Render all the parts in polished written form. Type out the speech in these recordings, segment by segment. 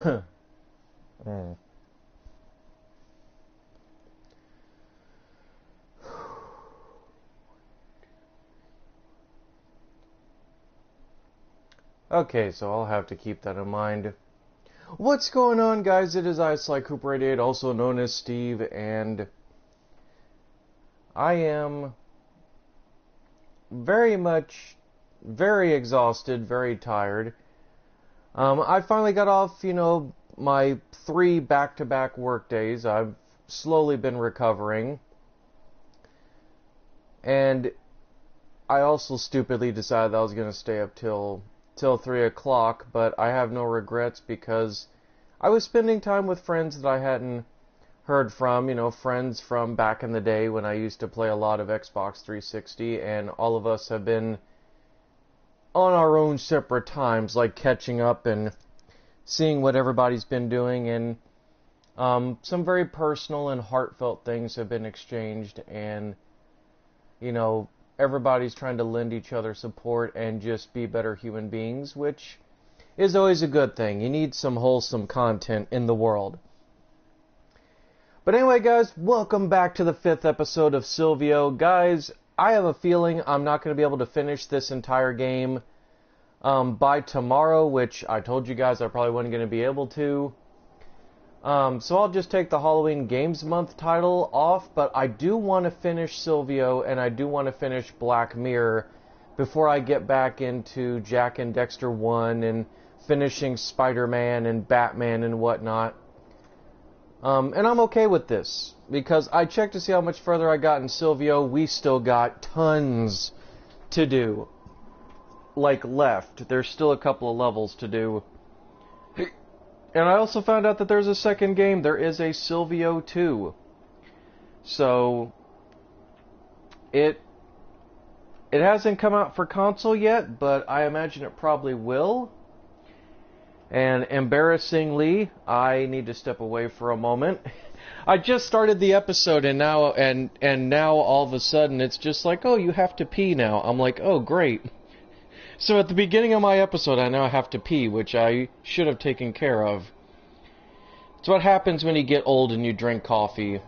Mm. Okay, so I'll have to keep that in mind. What's going on, guys? It is I, Sly Cooper 88, also known as Steve, and I am very exhausted, very tired. I finally got off, my 3 back-to-back work days. I've slowly been recovering, and I also stupidly decided that I was going to stay up till 3 o'clock, but I have no regrets because I was spending time with friends that I hadn't heard from, friends from back in the day when I used to play a lot of Xbox 360, and all of us have been on our own separate times, like catching up and seeing what everybody's been doing, and some very personal and heartfelt things have been exchanged, and, everybody's trying to lend each other support and just be better human beings, which is always a good thing. You need some wholesome content in the world. But anyway, guys, welcome back to the 5th episode of Sylvio. Guys, I have a feeling I'm not going to be able to finish this entire game by tomorrow, which I told you guys I probably wasn't going to be able to. So I'll just take the Halloween Games Month title off, but I do want to finish Sylvio, and I do want to finish Black Mirror before I get back into Jak and Daxter 1 and finishing Spider-Man and Batman and whatnot. And I'm okay with this, because I checked to see how much further I got in Sylvio. We still got tons to do, left. There's still a couple of levels to do. And I also found out that there's a second game. There is a Sylvio 2. So, it hasn't come out for console yet, but I imagine it probably will. And embarrassingly, I need to step away for a moment. I just started the episode, and now all of a sudden it's just like, oh, you have to pee now. I'm like, oh, great. So at the beginning of my episode, I now have to pee, which I should have taken care of. It's what happens when you get old and you drink coffee.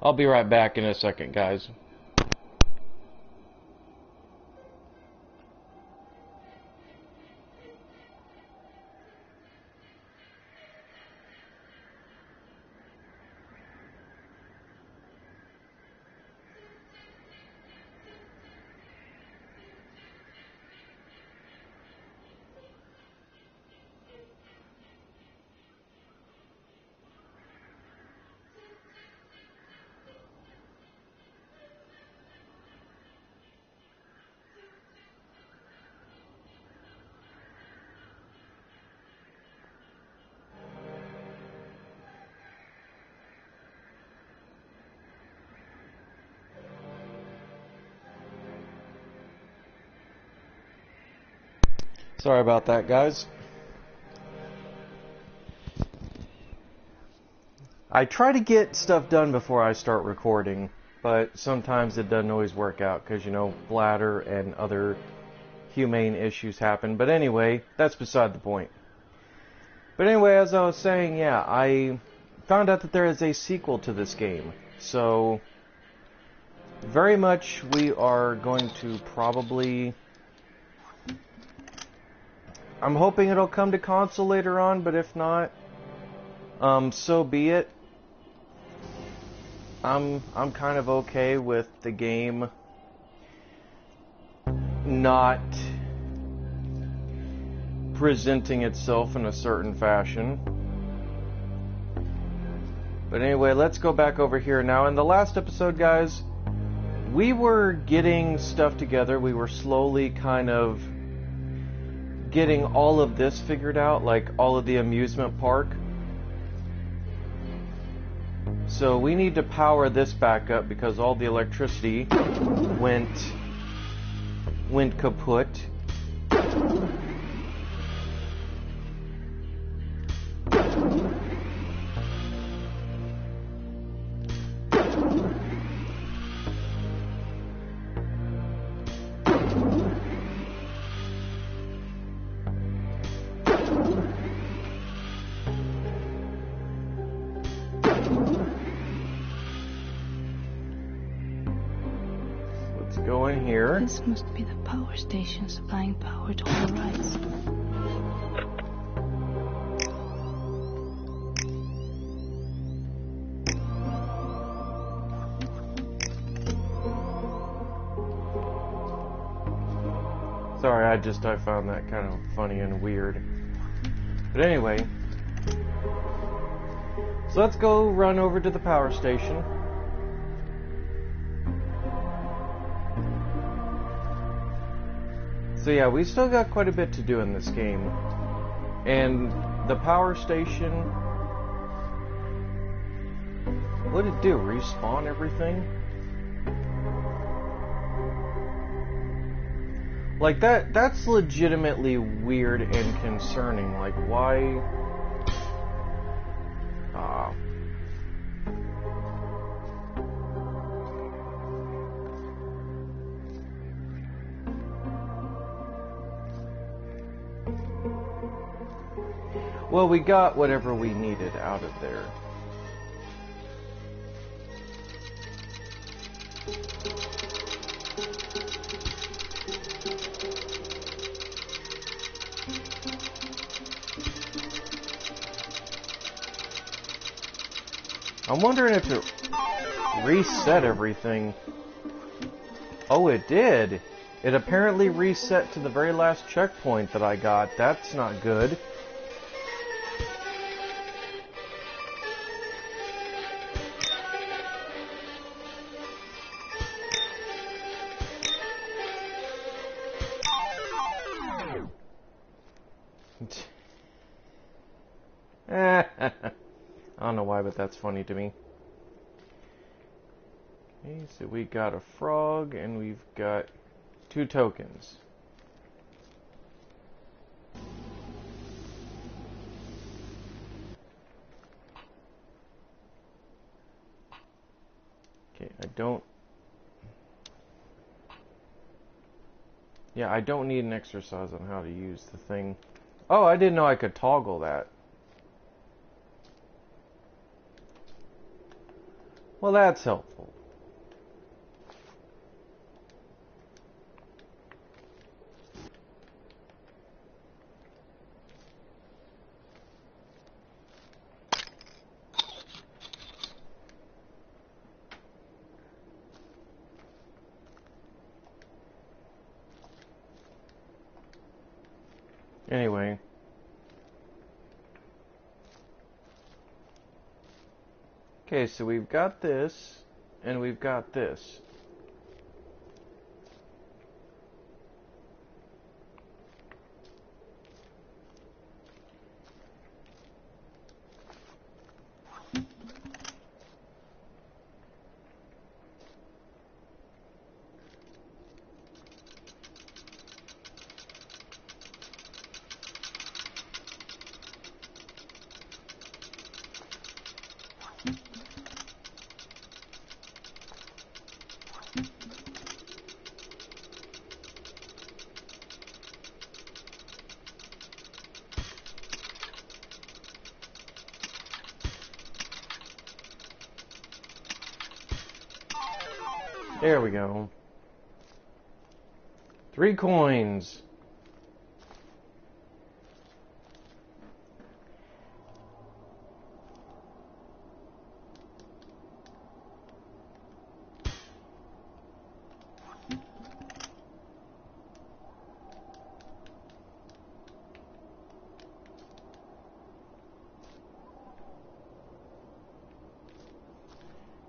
I'll be right back in a second, guys. Sorry about that, guys. I try to get stuff done before I start recording, but sometimes it doesn't always work out because, bladder and other humane issues happen. But anyway, that's beside the point. But anyway, as I was saying, yeah, I found out that there is a sequel to this game. So, very much we are going to probably... I'm hoping it'll come to console later on, but if not, so be it. I'm kind of okay with the game not presenting itself in a certain fashion. But anyway, let's go back over here now. In the last episode, guys, we were getting stuff together. We were slowly kind of getting all of this figured out, like all of the amusement park. So we need to power this back up because all the electricity went kaput. in here. This must be the power station supplying power to all the rides. Sorry, I found that kind of funny and weird. But anyway, so let's go run over to the power station. So yeah, we still got quite a bit to do in this game. And the power station, what did it do? Respawn everything? Like, that's legitimately weird and concerning. Like, why? Well, we got whatever we needed out of there. I'm wondering if it reset everything. Oh, it did. It apparently reset to the very last checkpoint that I got. That's not good. I don't know why, but that's funny to me. Okay, so we got a frog, and we've got 2 tokens. Okay, I don't need an exercise on how to use the thing. Oh, I didn't know I could toggle that. Well, that's helpful. Anyway. Okay, so we've got this, and we've got this. There we go. 3 coins.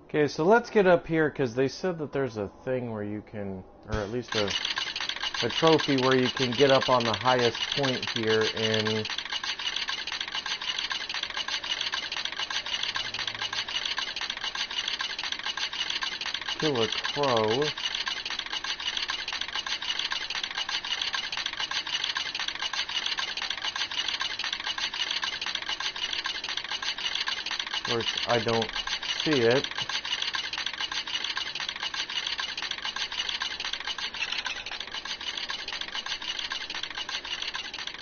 Okay, so let's get up here, because they said that there's a thing where you can, or at least a trophy where you can get up on the highest point here and kill a crow. Of course, I don't see it.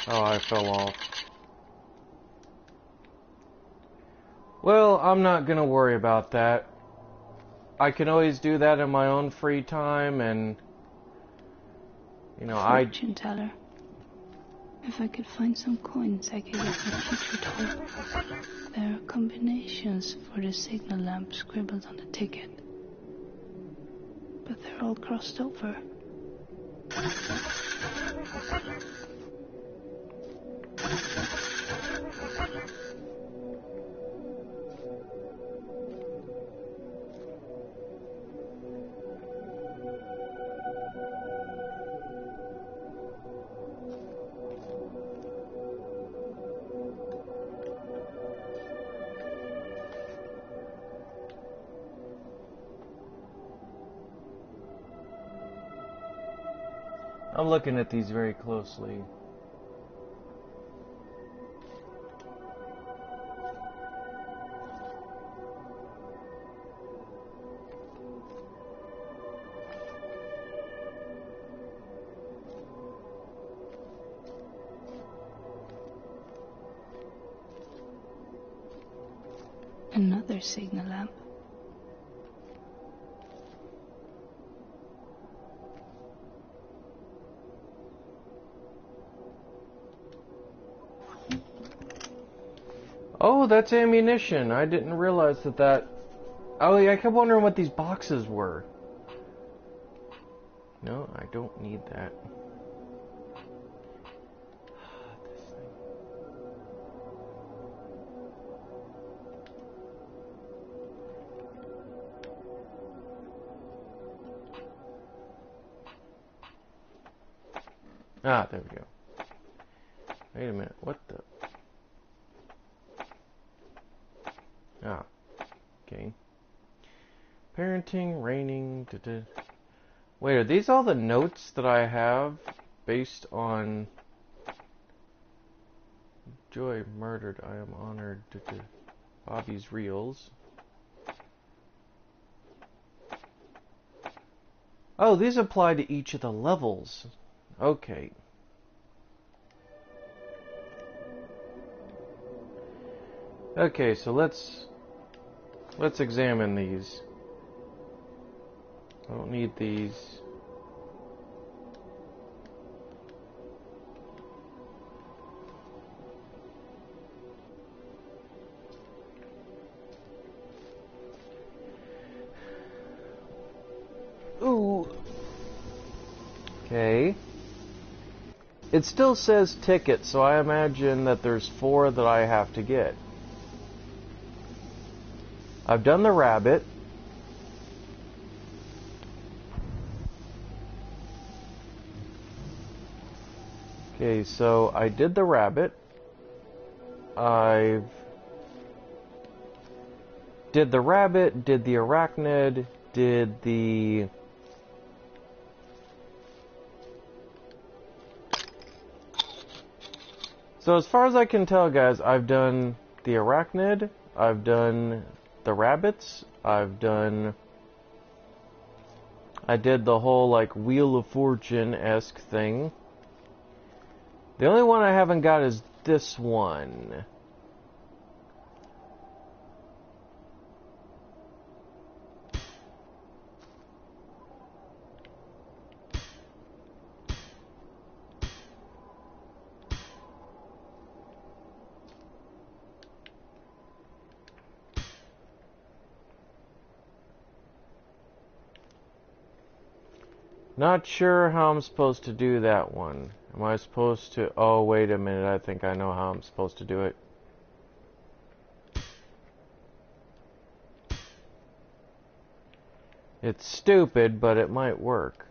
Oh, I fell off. Well, I'm not gonna worry about that. I can always do that in my own free time, and You know, Fortune teller. If I could find some coins, I could get my future told. There are combinations for the signal lamp scribbled on the ticket, but they're all crossed over. I'm looking at these very closely. Another signal lamp. Oh, that's ammunition. I didn't realize that. Oh, yeah, I kept wondering what these boxes were. No, I don't need that. This thing. Ah, there we go. Wait a minute. What the? Ah, okay. Parenting, raining. Wait, are these all the notes that I have based on Joy murdered? I am honored. Bobby's reels. Oh, these apply to each of the levels. Okay. Okay, so let's examine these. I don't need these. Ooh. Okay. It still says ticket, so I imagine that there's 4 that I have to get. I've done the rabbit. Okay, so I did the rabbit. I've did the rabbit, did the arachnid, did the So as far as I can tell, guys, I've done the arachnid, I've done the rabbits, I did the whole like Wheel of Fortune-esque thing. The only one I haven't got is this one. Not sure how I'm supposed to do that one. Am I supposed to... Oh, wait a minute. I think I know how I'm supposed to do it. It's stupid, but it might work.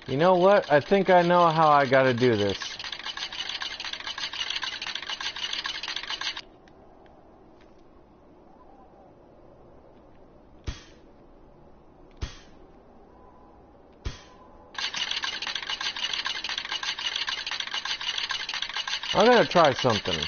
You know what? I think I know how I gotta do this. I'm gonna try something.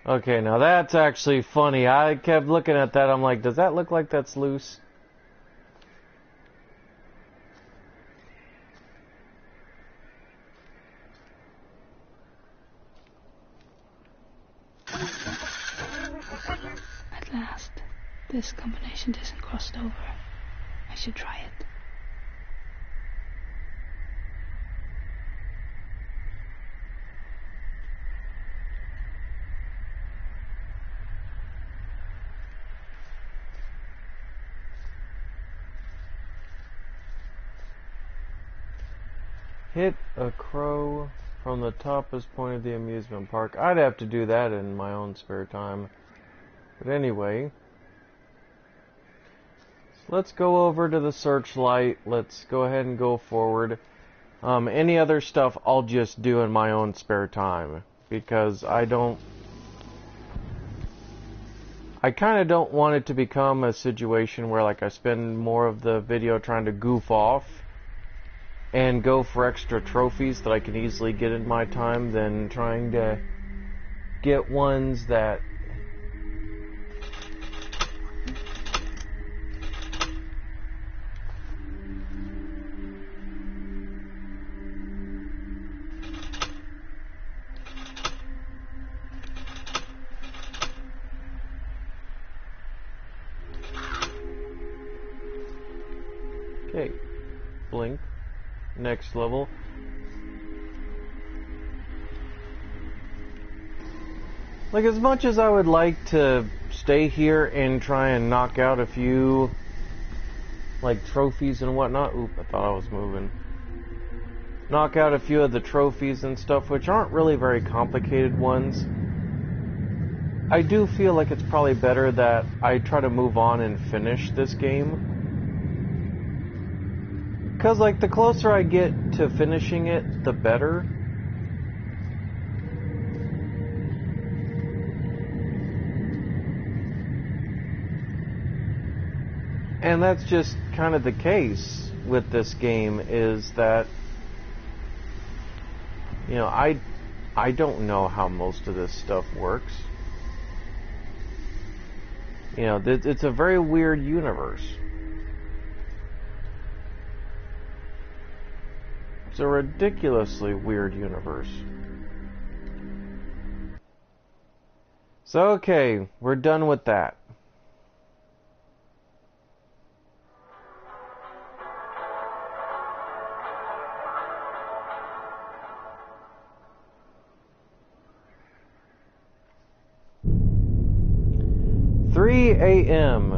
Okay, now that's actually funny. I kept looking at that. I'm like, does that look like that's loose? At last, this combination isn't crossed over. I should try it. Hit a crow from the topmost point of the amusement park. I'd have to do that in my own spare time. But anyway, let's go over to the searchlight. Let's go ahead and go forward. Any other stuff I'll just do in my own spare time, because I kind of don't want it to become a situation where like I spend more of the video trying to goof off and go for extra trophies that I can easily get in my time than trying to get ones that okay, blink. Next level. Like, as much as I would like to stay here and try and knock out a few, like, trophies and whatnot. Oop, I thought I was moving. Knock out a few of the trophies and stuff, which aren't really very complicated ones. I do feel like it's probably better that I try to move on and finish this game. Because, like, the closer I get to finishing it, the better. And that's just kind of the case with this game, is that, you know, I don't know how most of this stuff works. You know, it's a very weird universe. It's a ridiculously weird universe. So, okay, we're done with that. a.m.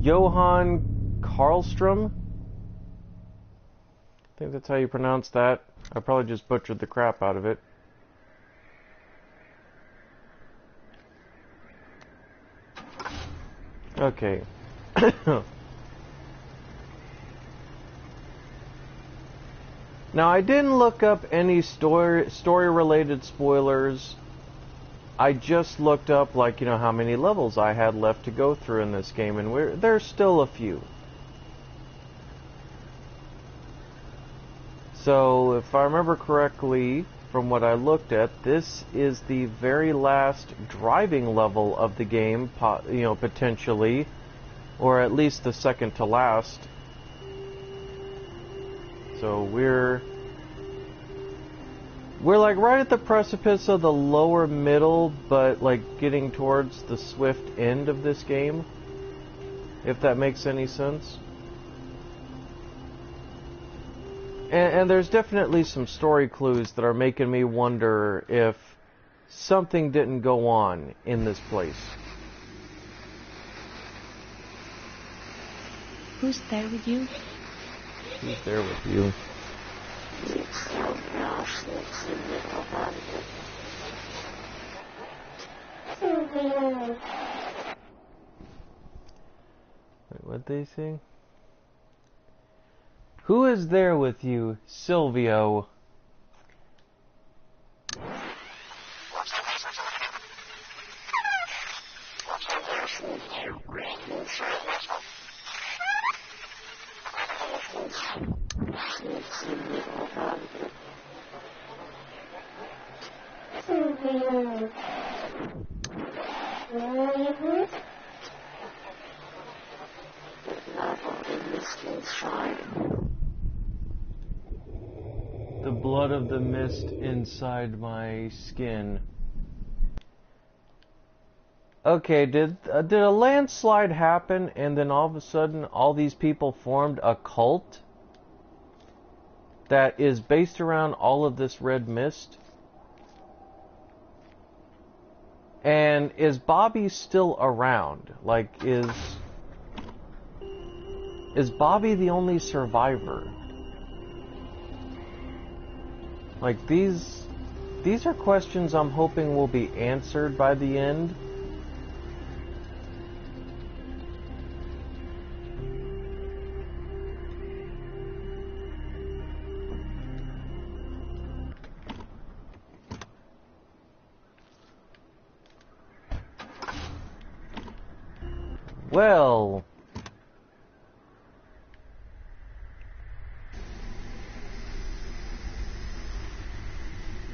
Johann Karlstrom? I think that's how you pronounce that. I probably just butchered the crap out of it. Okay. Now, I didn't look up any story-related spoilers. I just looked up, like, you know, how many levels I had left to go through in this game, and there's still a few. So, if I remember correctly, from what I looked at, this is the very last driving level of the game, you know, potentially, or at least the second to last. So we're like right at the precipice of the lower middle, but like getting towards the swift end of this game, if that makes any sense. And there's definitely some story clues that are making me wonder if something didn't go on in this place. Who's there with you? Who's there with you? Wait, what'd they say? Who is there with you, Sylvio? The blood of the mist inside my skin. Okay, did a landslide happen and then all of a sudden all these people formed a cult that is based around all of this red mist? And is Bobby still around? Like, is Bobby the only survivor? Like, these are questions I'm hoping will be answered by the end.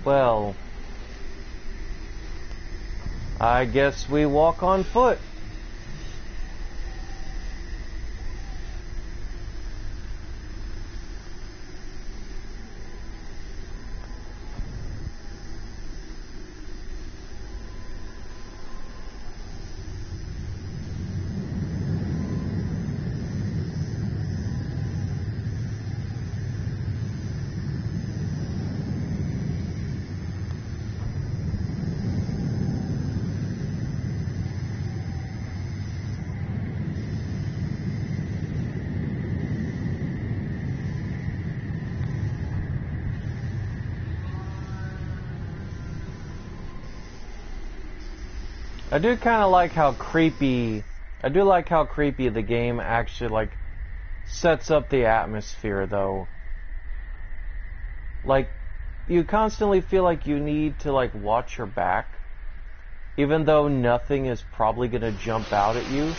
Well, I guess we walk on foot. I do kind of like how creepy. I do like how creepy the game actually like sets up the atmosphere, though. Like, you constantly feel like you need to like watch your back, even though nothing is probably gonna jump out at you.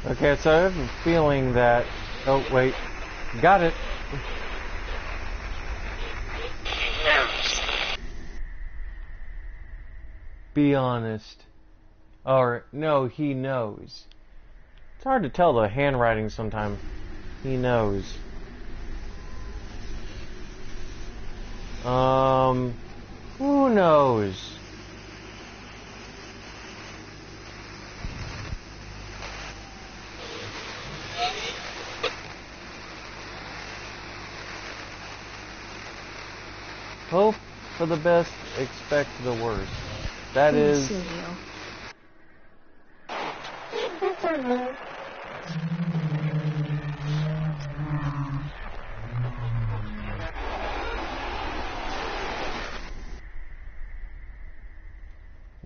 Okay, so I have a feeling that... Oh, wait. Got it. Be honest. Or, no, he knows. It's hard to tell the handwriting sometimes. He knows. Who knows? Hope for the best, expect the worst. That is... Sylvio.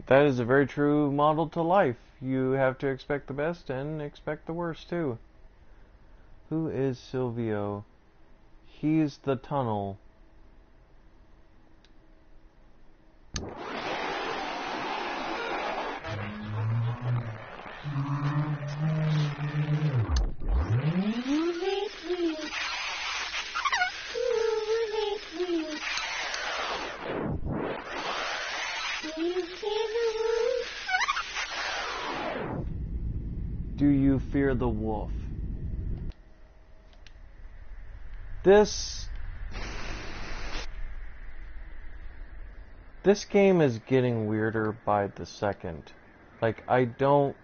That is a very true model to life. You have to expect the best and expect the worst too. Who is Sylvio? He's the tunnel. Do you fear the wolf? This game is getting weirder by the second. Like, I don't...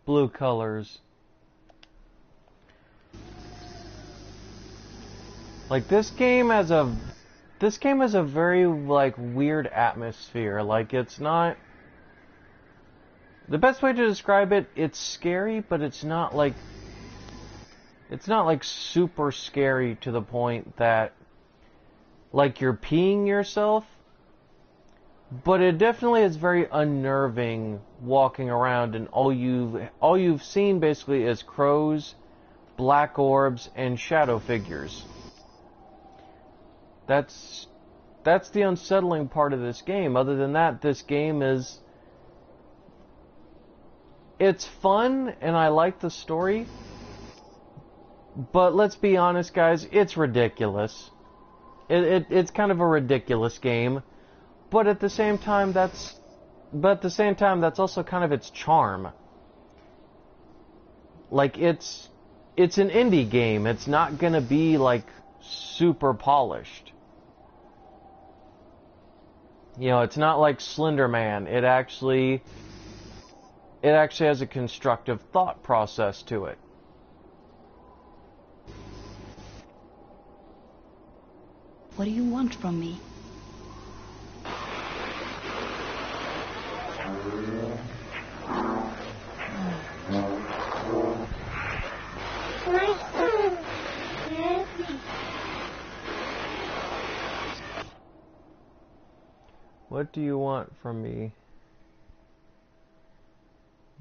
Blue colors. Like, this game has a very, like, weird atmosphere. Like, it's not... The best way to describe it, it's scary, but it's not like super scary to the point that, like, you're peeing yourself. But it definitely is very unnerving walking around, and all you've seen basically is crows, black orbs, and shadow figures. That's the unsettling part of this game. Other than that, this game it's fun, and I like the story. But let's be honest, guys, it's ridiculous. It's kind of a ridiculous game. But at the same time, that's also kind of its charm. Like, it's an indie game. It's not gonna be, like, super polished. You know, it's not like Slender Man. It actually has a constructive thought process to it. What do you want from me? What do you want from me?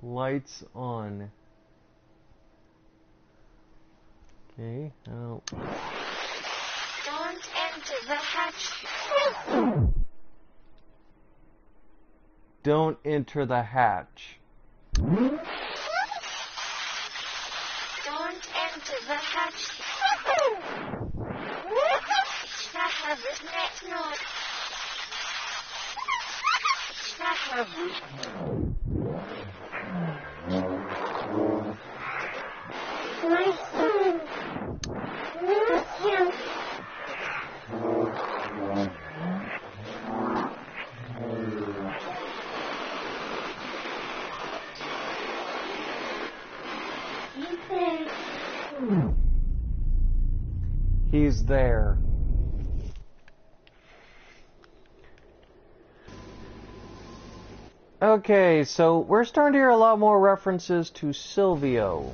Lights on. Okay, oh. Don't enter the hatch. Don't enter the hatch. Don't enter the hatch. He's there. Okay, so we're starting to hear a lot more references to Sylvio.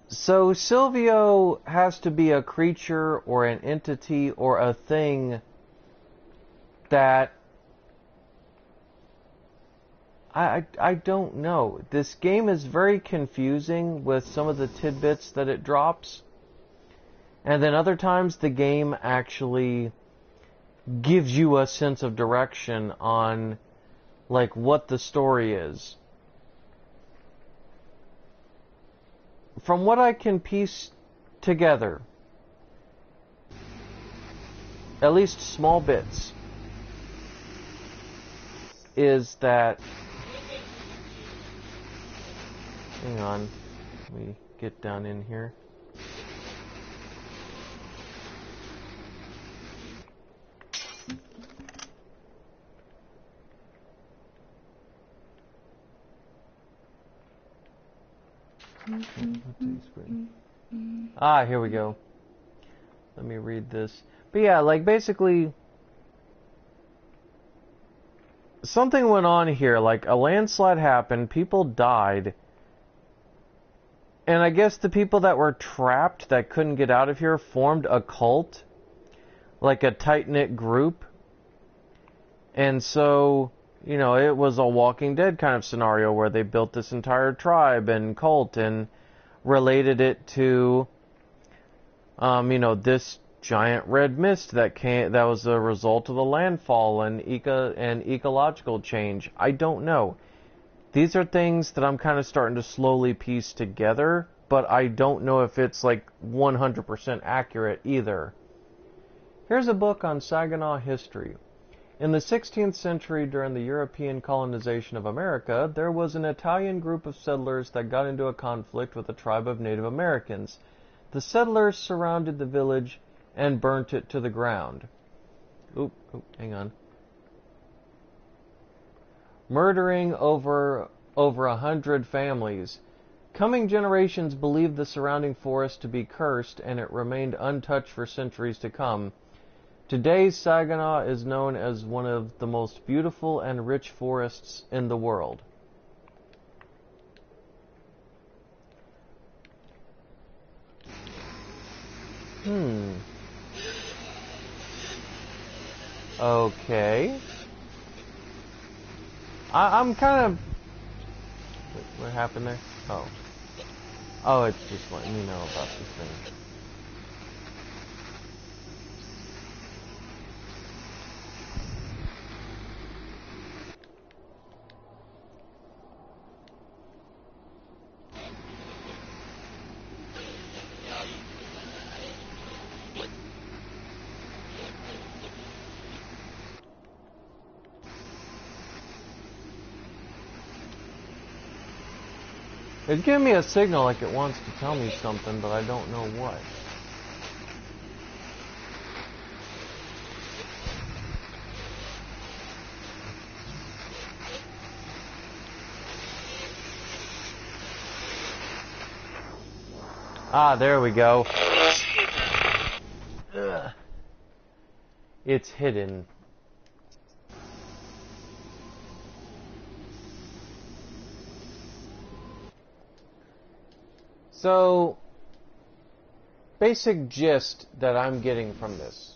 So Sylvio has to be a creature or an entity or a thing that I don't know. This game is very confusing with some of the tidbits that it drops. And then other times the game actually gives you a sense of direction on like what the story is. From what I can piece together, at least small bits, is that... Hang on, let me get down in here. Ah, here we go. Let me read this. But yeah, like basically something went on here, like a landslide happened, people died, and I guess the people that were trapped that couldn't get out of here formed a cult, like a tight-knit group. And so, you know, it was a Walking Dead kind of scenario where they built this entire tribe and cult, and related it to, this giant red mist that was a result of the landfall and ecological change. I don't know. These are things that I'm kind of starting to slowly piece together, but I don't know if it's like 100% accurate either. Here's a book on Saginaw history. In the 16th century, during the European colonization of America, there was an Italian group of settlers that got into a conflict with a tribe of Native Americans. The settlers surrounded the village and burnt it to the ground. Hang on. Murdering over 100 families. Coming generations believed the surrounding forest to be cursed, and it remained untouched for centuries to come. Today, Saginaw is known as one of the most beautiful and rich forests in the world. Okay. I'm kind of... Wait, what happened there? Oh, it's just letting me know about this thing. It's giving me a signal like it wants to tell me something, but I don't know what. Ah, there we go. Ugh. It's hidden. So, basic gist that I'm getting from this.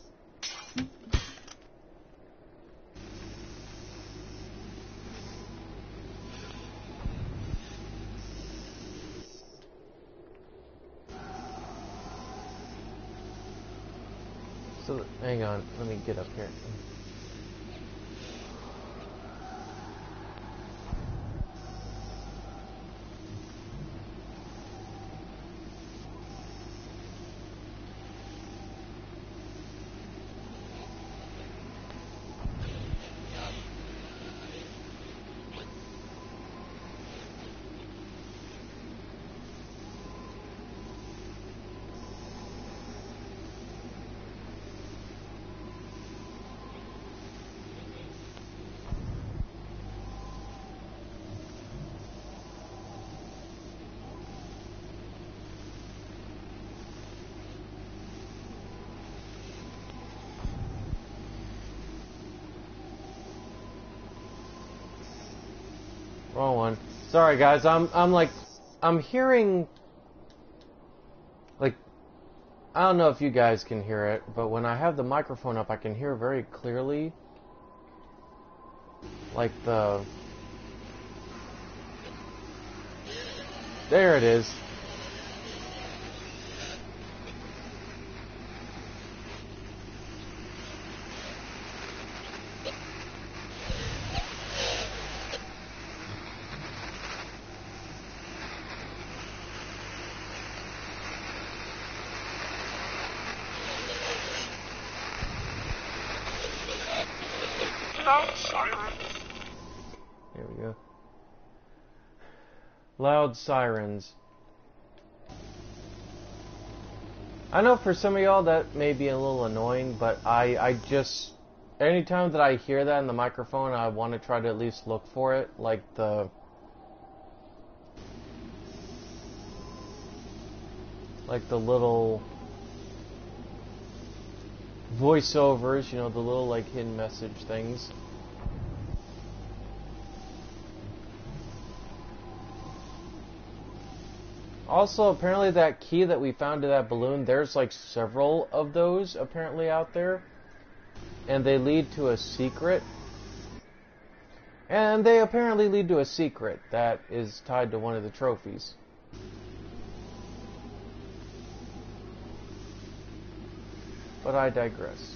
So, hang on, let me get up here. Wrong one. Sorry guys, I'm hearing, like, I don't know if you guys can hear it, but when I have the microphone up I can hear very clearly, like there it is. There we go. Loud sirens. I know for some of y'all that may be a little annoying, but I just, anytime that I hear that in the microphone, I want to try to at least look for it, like the little voiceovers, you know, the little like hidden message things. Also, apparently that key that we found to that balloon, there's like several of those apparently out there. And they lead to a secret. And they apparently lead to a secret that is tied to one of the trophies. But I digress.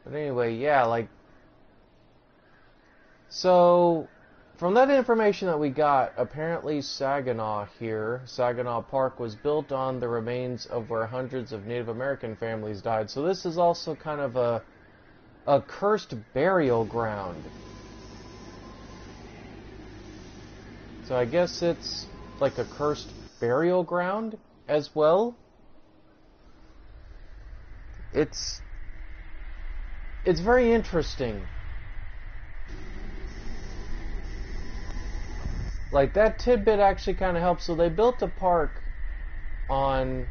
But anyway, yeah, like... So, from that information that we got, apparently Saginaw Park was built on the remains of where hundreds of Native American families died. So this is also kind of a cursed burial ground. So I guess it's like a cursed burial ground as well. It's very interesting. Like, that tidbit actually kind of helps. So they built a park on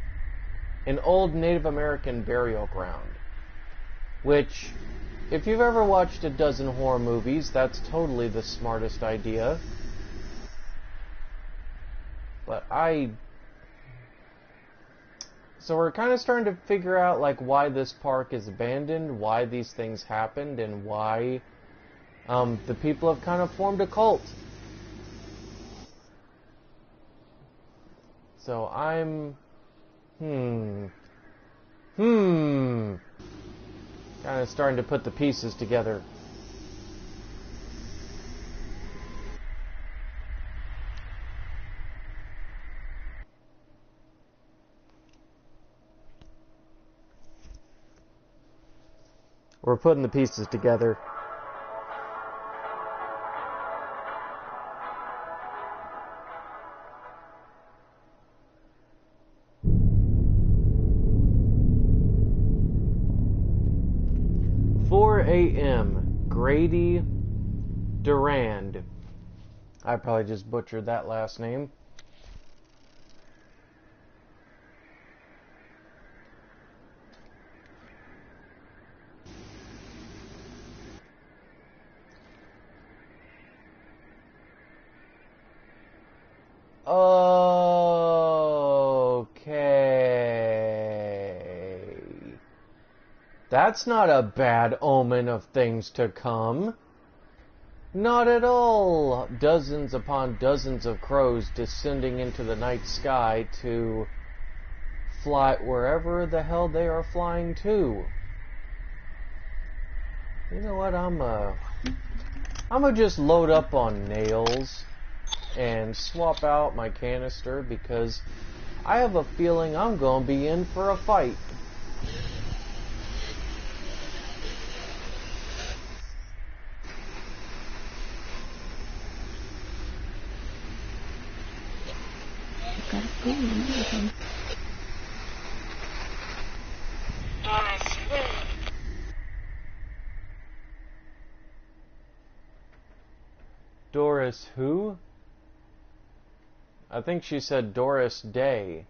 an old Native American burial ground, which, if you've ever watched a dozen horror movies, that's totally the smartest idea. But so we're kind of starting to figure out, like, why this park is abandoned, why these things happened, and why the people have kind of formed a cult. So I'm, kind of starting to put the pieces together. We're putting the pieces together. A.M. Grady Durand. I probably just butchered that last name. Okay. That's not a bad omen of things to come. Not at all. Dozens upon dozens of crows descending into the night sky to fly wherever the hell they are flying to. You know what, I'm gonna just load up on nails and swap out my canister because I have a feeling I'm gonna be in for a fight. Doris who? I think she said Doris Day.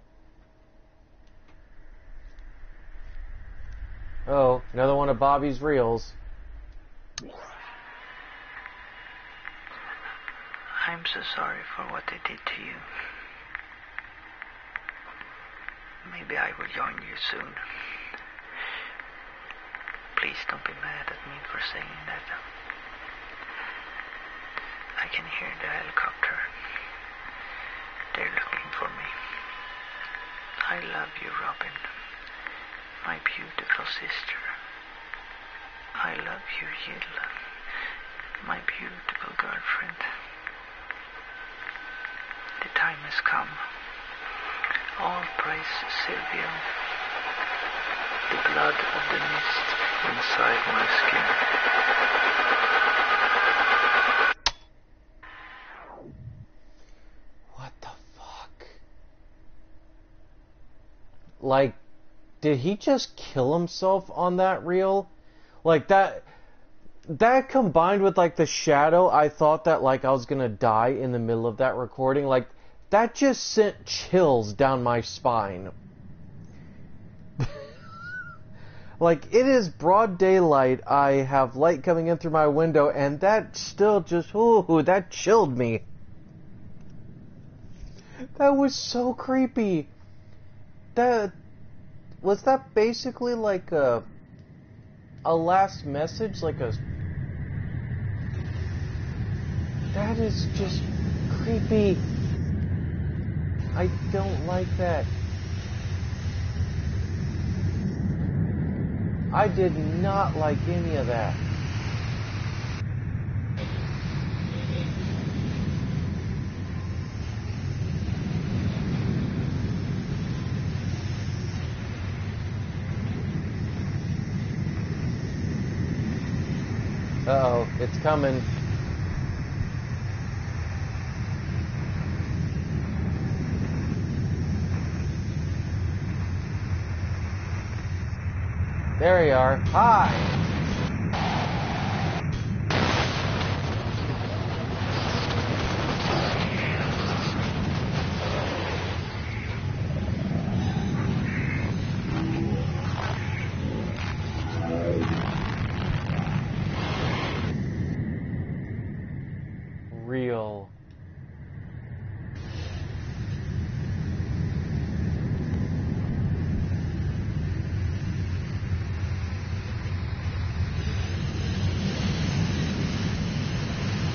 Oh, another one of Bobby's reels. I'm so sorry for what I did to you. Maybe I will join you soon. Please don't be mad at me for saying that. I can hear the helicopter. They're looking for me. I love you, Robin. My beautiful sister. I love you, Jill. My beautiful girlfriend. The time has come. All praise Sylvio. The blood of the mist inside my skin. What the fuck? Like, did he just kill himself on that reel? Like, that combined with, like, the shadow, I thought that, like, I was gonna die in the middle of that recording. Like, that just sent chills down my spine. Like, it is broad daylight, I have light coming in through my window, and that still just, ooh, that chilled me. That was so creepy. Was that basically like a last message? Like that is just creepy. I don't like that. I did not like any of that. Uh-oh, it's coming. There you are. Hi! Real.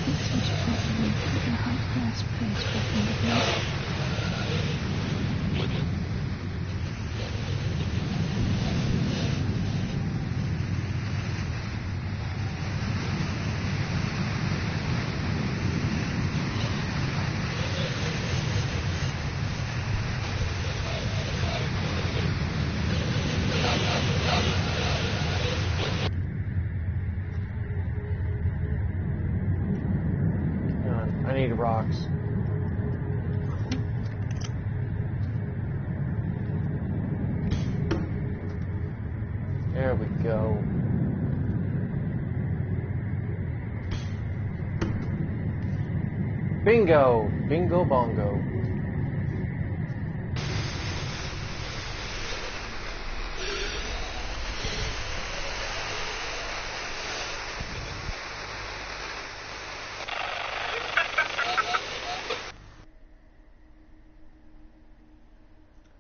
It seems possible to a high-class place back in the day. I need rocks. There we go. Bingo! Bingo bongo.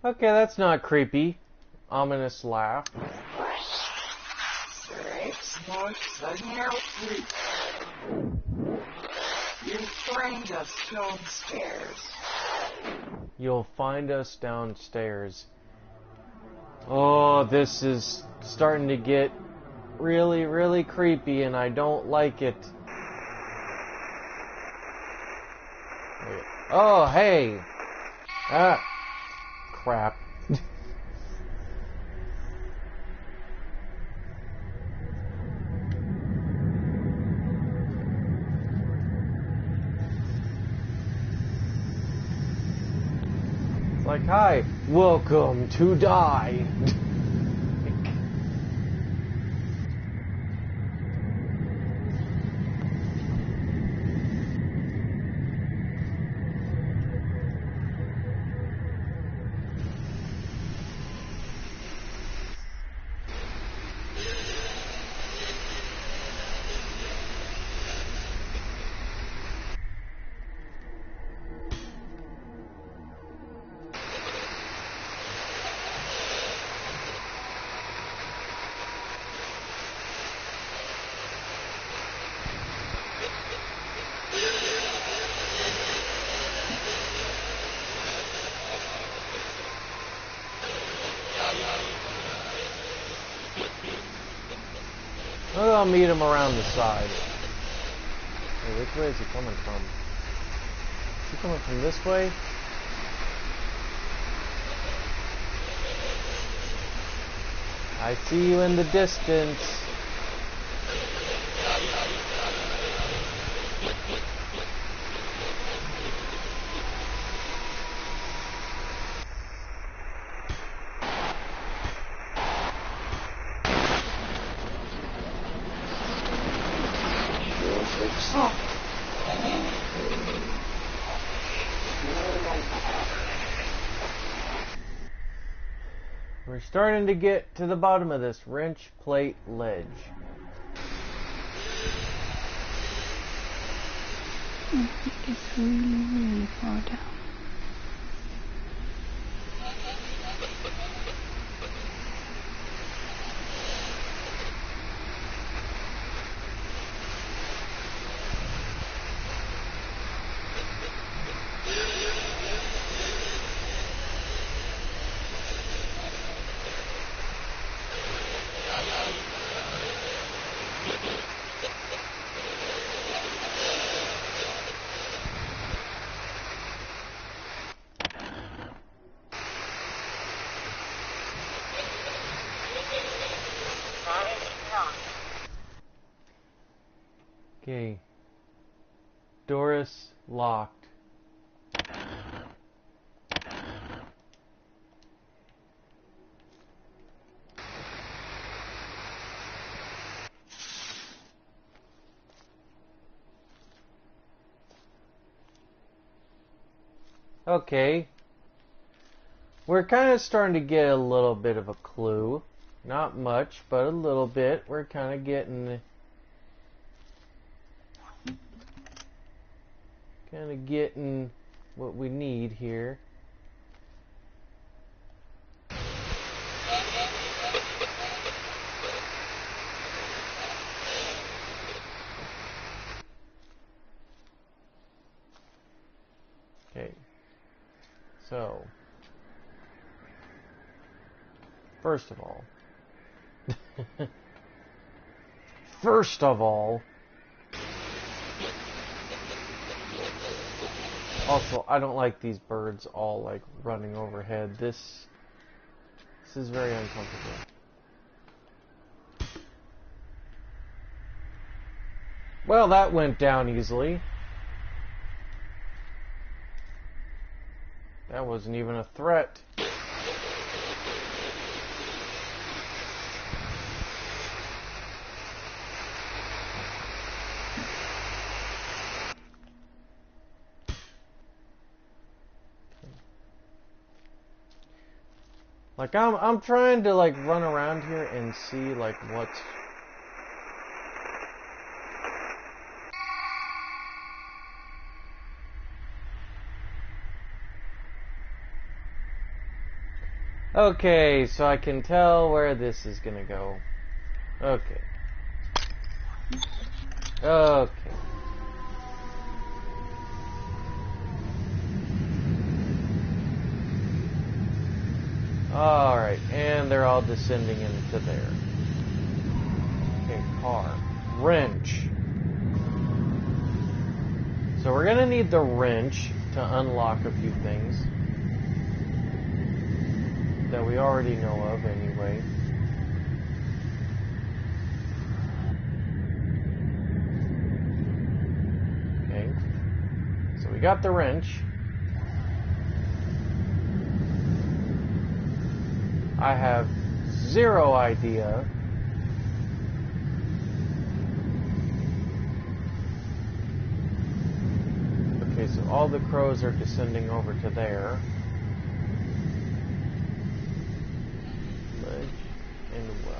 Okay, that's not creepy. Ominous laugh. It's more sunny out. You find us downstairs. You'll find us downstairs. Oh, this is starting to get really, really creepy, and I don't like it. Oh, hey! Ah, crap. Like, hi, welcome to die. Maybe I'll meet him around the side. Hey, which way is he coming from? Is he coming from this way? I see you in the distance. We're starting to get to the bottom of this wrench plate ledge. I think it's really, really far down. Okay. Doris locked. Okay. We're kind of starting to get a little bit of a clue. Not much, but a little bit. We're kind of getting what we need here. Okay. So, first of all, also, I don't like these birds all like running overhead. This is very uncomfortable. Well, that went down easily. That wasn't even a threat. Like I'm trying to like run around here and see like what's okay, so I can tell where this is gonna go. Okay. Okay. Alright, and they're all descending into there. Okay, car. Wrench. So we're gonna need the wrench to unlock a few things that we already know of anyway. Okay. So we got the wrench. I have zero idea okay, so all the crows are descending over to there. Ledge and well.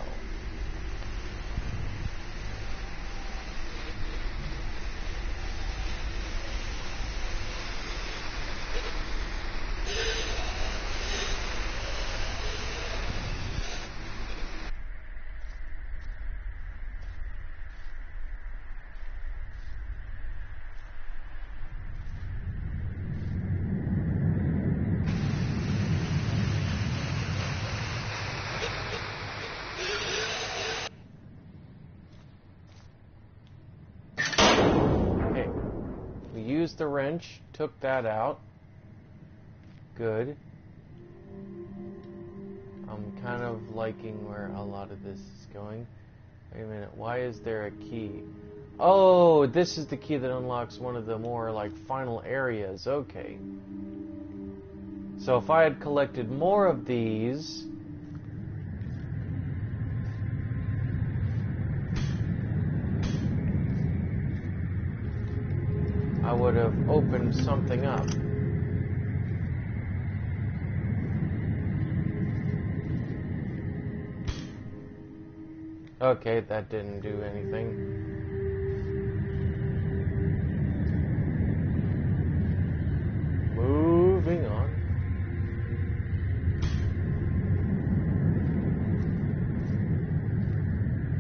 Used the wrench, took that out. Good. I'm kind of liking where a lot of this is going. Wait a minute, why is there a key? Oh, this is the key that unlocks one of the more like final areas. Okay. So if I had collected more of these, I would have opened something up. Okay, that didn't do anything. Moving on.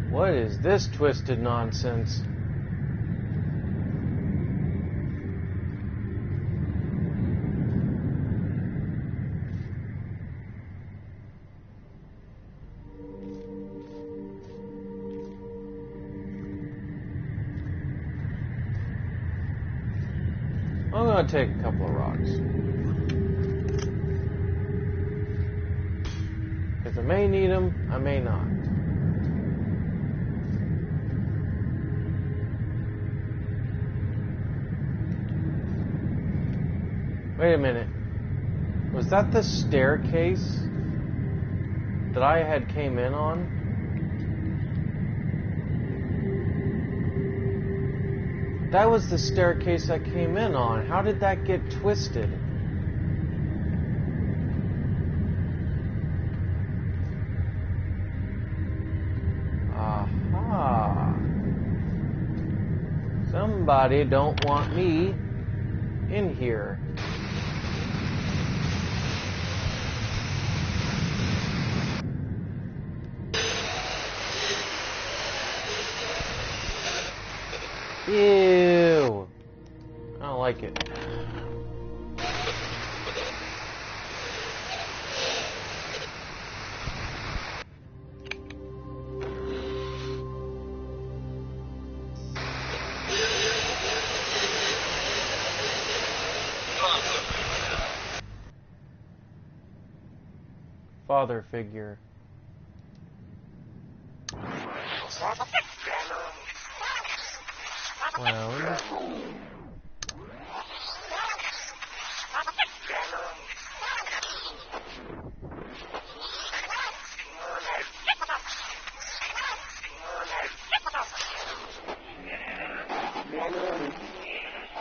What is this twisted nonsense? I'm going to take a couple of rocks. Because I may need them, I may not. Wait a minute. Was that the staircase that I had came in on? That was the staircase I came in on. How did that get twisted? Aha. Somebody don't want me in here. Ew. I don't like it. Father figure. Round.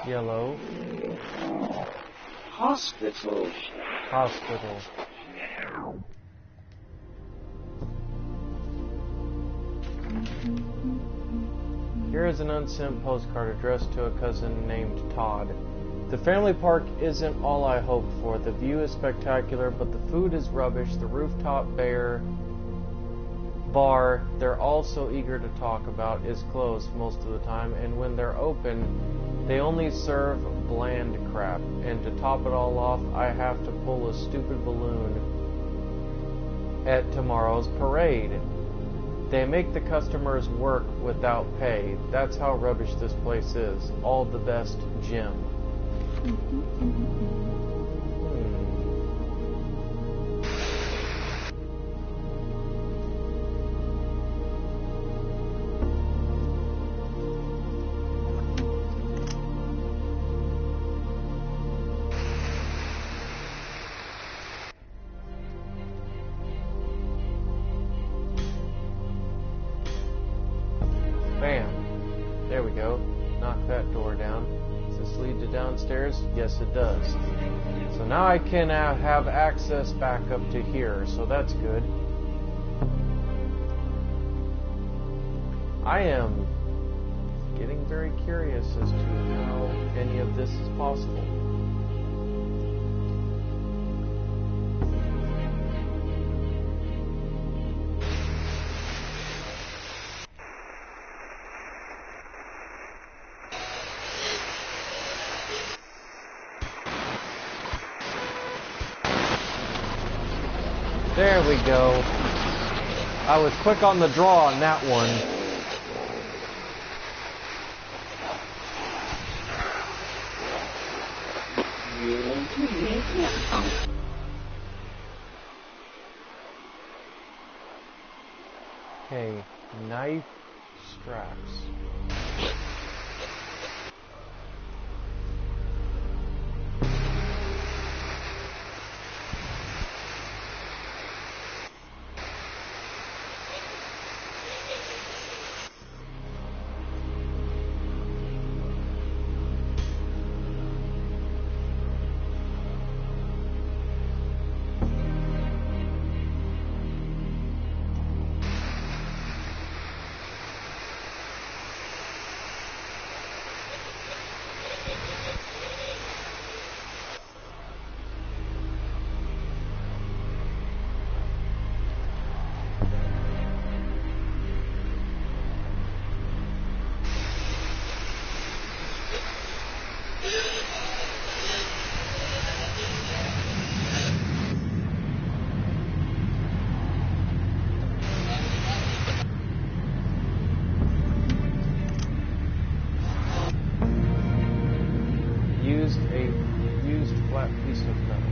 Yellow. Hospital. Hospital. Here is an unsent postcard addressed to a cousin named Todd. The family park isn't all I hoped for. The view is spectacular, but the food is rubbish. The rooftop bar they're all so eager to talk about is closed most of the time, and when they're open, they only serve bland crap. And to top it all off, I have to pull a stupid balloon at tomorrow's parade. They make the customers work without pay. That's how rubbish this place is. All the best, Jim. Bam. There we go. Knock that door down. Does this lead to downstairs? Yes, it does. So now I can have access back up to here, so that's good. I am getting very curious as to how any of this is possible. There we go. I was quick on the draw on that one. Okay, knife straps. Used flat piece of metal.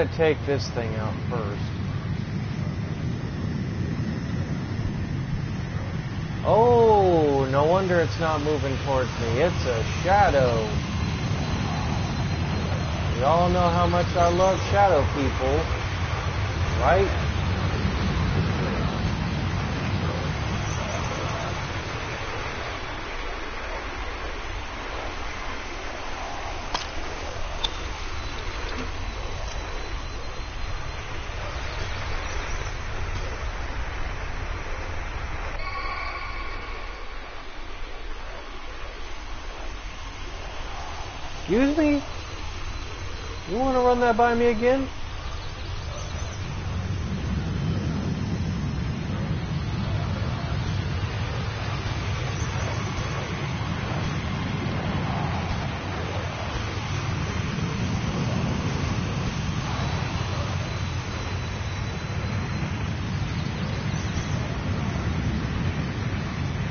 gotta take this thing out first. Oh, no wonder it's not moving towards me. It's a shadow. We all know how much I love shadow people, right? Excuse me? You want to run that by me again?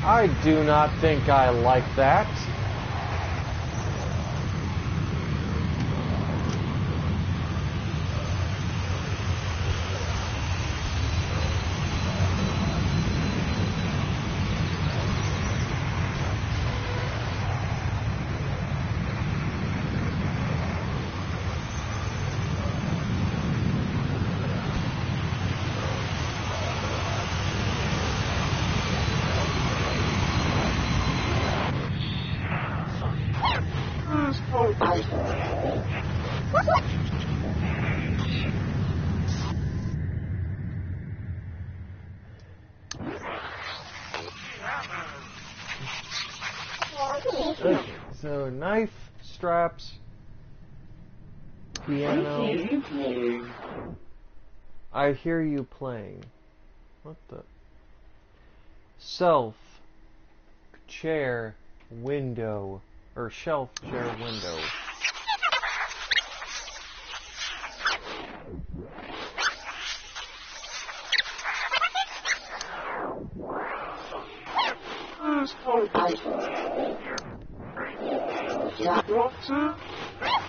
I do not think I like that. Okay, so knife, straps, piano. I hear you playing. What the? Self, chair, window, or shelf, chair, window.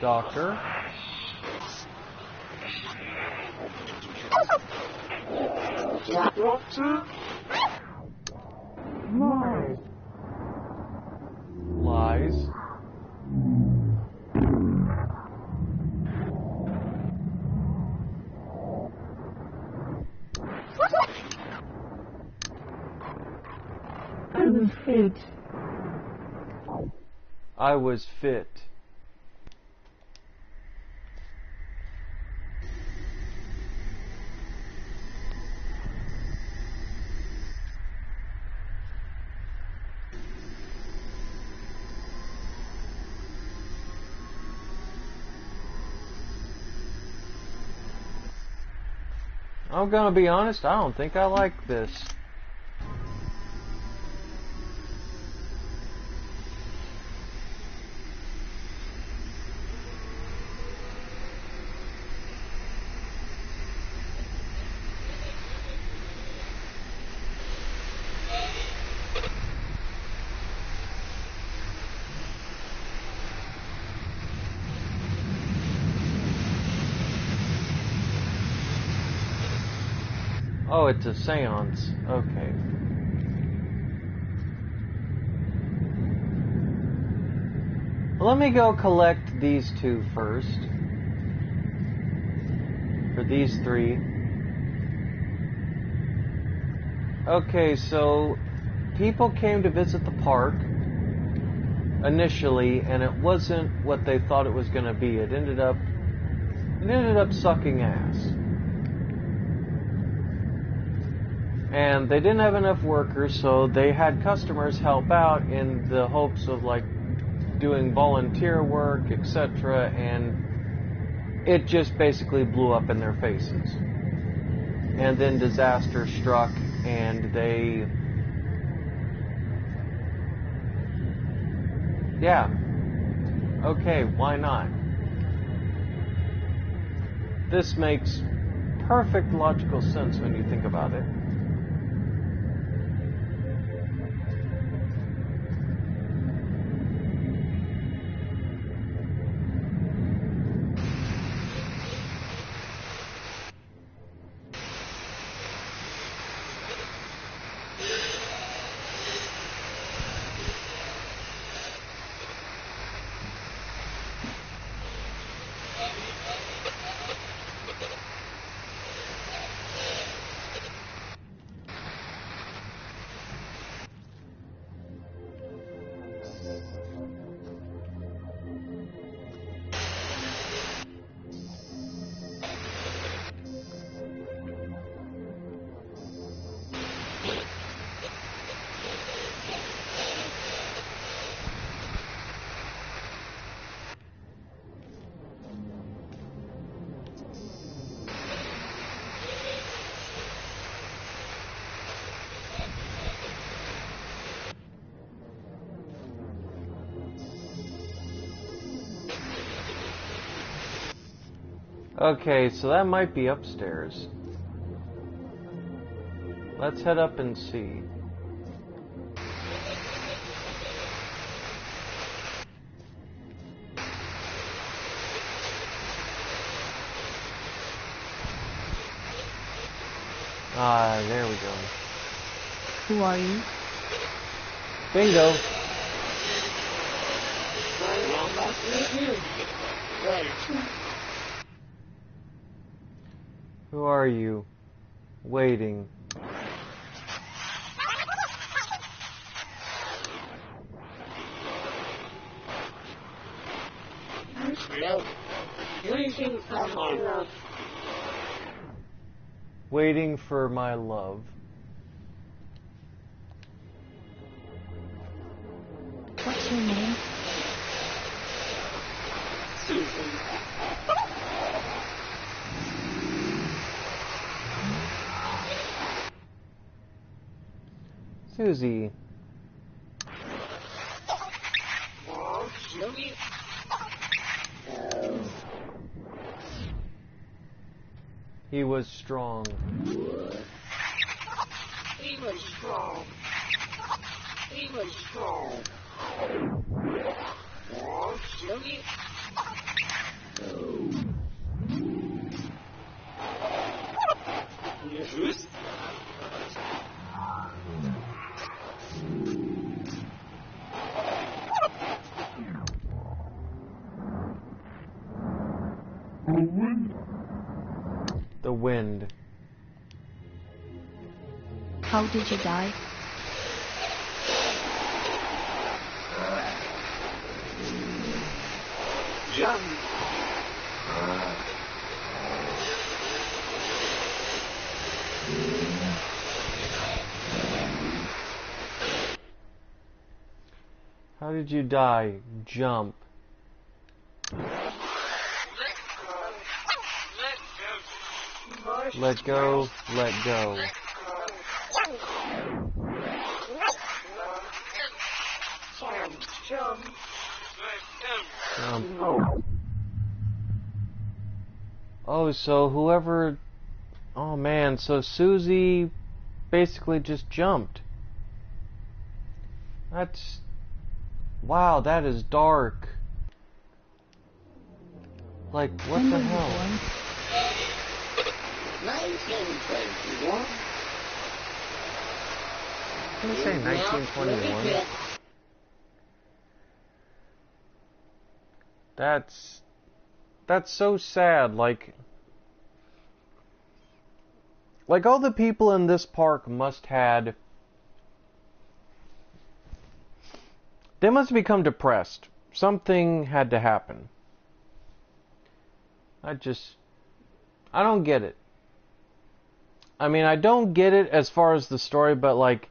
Doctor. Lies. I was fit. I was fit. I'm gonna be honest, I don't think I like this. Oh, it's a seance. Okay. Let me go collect these two first. For these three. Okay, so people came to visit the park initially, and it wasn't what they thought it was going to be. It ended up sucking ass. And they didn't have enough workers, so they had customers help out in the hopes of like doing volunteer work, etc. And it just basically blew up in their faces. And then disaster struck, and they... Yeah. Okay, why not? This makes perfect logical sense when you think about it. Okay, so that might be upstairs. Let's head up and see. Ah, there we go. Who are you? Bingo. Who are you? Waiting. Waiting for my love. What's your name? Susie. He was strong. He was strong. He was strong. The wind. How did you die? Jump. How did you die? Jump. Let go, let go. Oh, so whoever... Oh man, so Susie basically just jumped. That's... Wow, that is dark. Like, what When the were you hell? born? 1921. Did you say 1921? That's so sad. Like all the people in this park must had. They must become depressed. Something had to happen. I don't get it. I mean, I don't get it as far as the story, but like,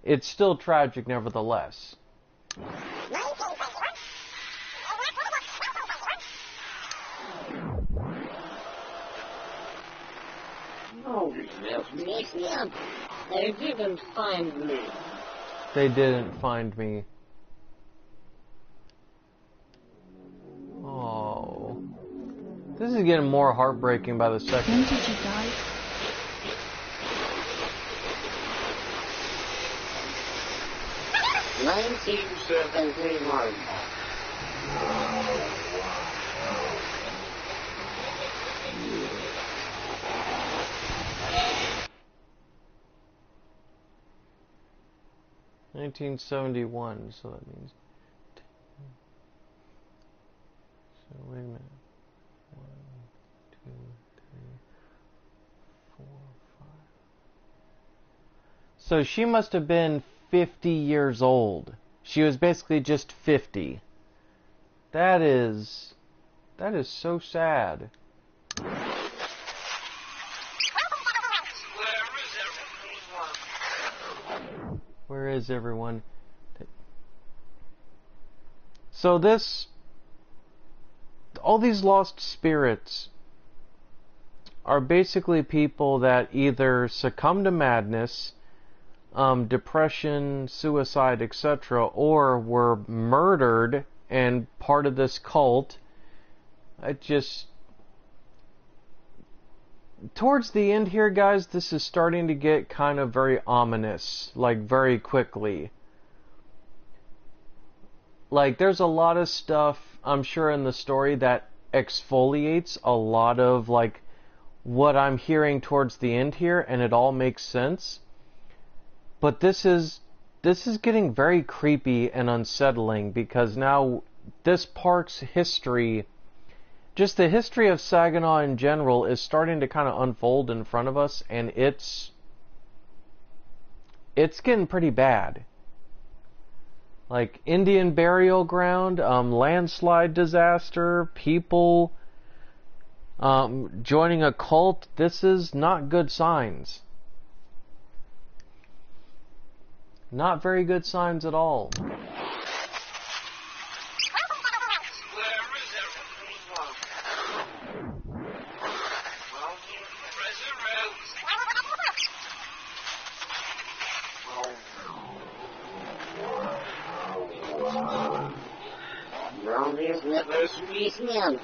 it's still tragic nevertheless. No, Miss, they didn't find me. They didn't find me. Oh. This is getting more heartbreaking by the When second. did you die? $1971. 1971, so that means... So, wait a minute. 1, 2, 3, 4, 5... So she must have been 50 years old. She was basically just 50. That is so sad. Where is everyone? So all these lost spirits are basically people that either succumb to madness, depression, suicide, etc., or were murdered and part of this cult. towards the end here, guys, this is starting to get kind of very ominous, like very quickly. Like, there's a lot of stuff, I'm sure, in the story that exfoliates a lot of, like, what I'm hearing towards the end here, and it all makes sense. But this is getting very creepy and unsettling, because now this park's history, just the history of Saginaw in general, is starting to kind of unfold in front of us, and it's getting pretty bad. Like, Indian burial ground, landslide disaster, people joining a cult. This is not good signs. Not very good signs at all. Brownlee's never speaking.